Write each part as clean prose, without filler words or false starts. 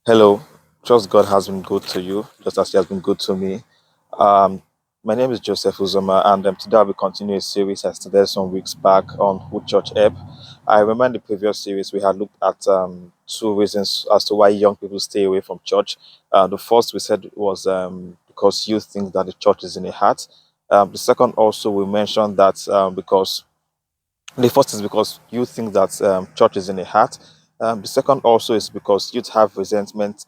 Hello, trust God has been good to you, just as He has been good to me. Um, my name is Joseph Uzoma, and today I'll be continuing a series I started some weeks back on Who Church App. I remember in the previous series we had looked at two reasons as to why young people stay away from church. The first we said was because you think that the church is in a heart. The second also we mentioned that because the first is because you think that church is in the heart. The second also is because youth have resentment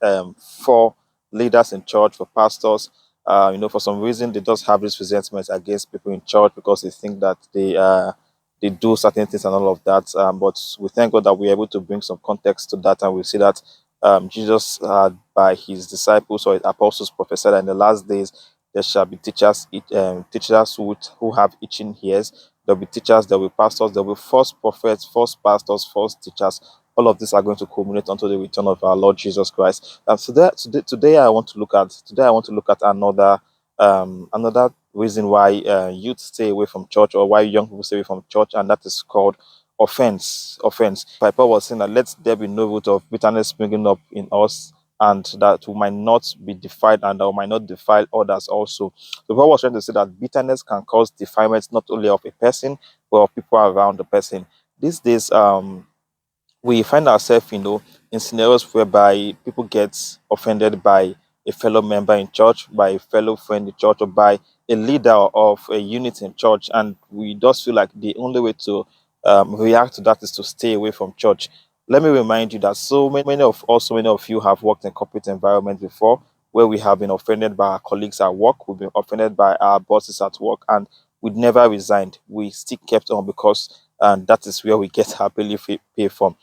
for leaders in church, for pastors. For some reason, they just have this resentment against people in church because they think that they do certain things and all of that. But we thank God that we're able to bring some context to that, and we see that Jesus, by his disciples or his apostles, prophesied that in the last days there shall be teachers who have itching ears. There'll be teachers, there'll be pastors, there'll be false prophets, false pastors, false teachers. All of these are going to culminate unto the return of our Lord Jesus Christ. And today I want to look at another reason why youth stay away from church, or why young people stay away from church, and that is called offense. Offense. Paul was saying that let there be no root of bitterness springing up in us, and that we might not be defiled, and that we might not defile others also. So Paul was trying to say that bitterness can cause defilement not only of a person but of people around the person. These days, we find ourselves, in scenarios whereby people get offended by a fellow member in church, by a fellow friend in church, or by a leader of a unit in church, and we just feel like the only way to react to that is to stay away from church. Let me remind you that so many of you have worked in corporate environments before, where we have been offended by our colleagues at work, we've been offended by our bosses at work, and we never resigned. We still kept on because that is where we get our pay from.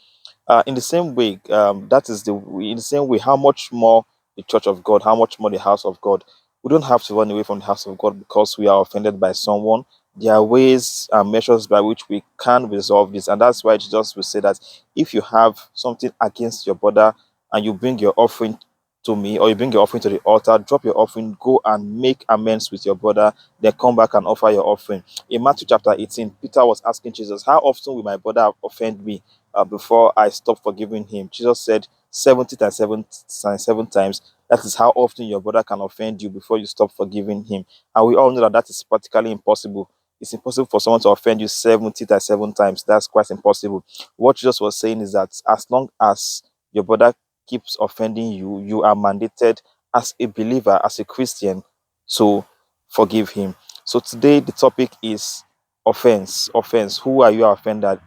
In the same way, in the same way, how much more the church of God, how much more the house of God. We don't have to run away from the house of God because we are offended by someone. There are ways and measures by which we can resolve this, and that's why Jesus will say that if you have something against your brother and you bring your offering to me, or you bring your offering to the altar, drop your offering, go and make amends with your brother, then come back and offer your offering. In Matthew chapter 18, Peter was asking Jesus, how often will my brother offend me before I stop forgiving him? Jesus said 70 times 7 times. That is how often your brother can offend you before you stop forgiving him. And we all know that that is practically impossible. It's impossible for someone to offend you 70 times 7 times. That's quite impossible. What Jesus was saying is that as long as your brother keeps offending you, you are mandated as a believer, as a Christian, to forgive him. So today the topic is offense. Offense. Who are you offended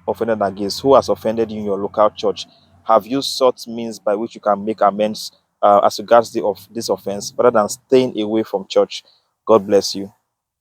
against? Who has offended you in your local church? Have you sought means by which you can make amends as regards this offense, rather than staying away from church? God bless you.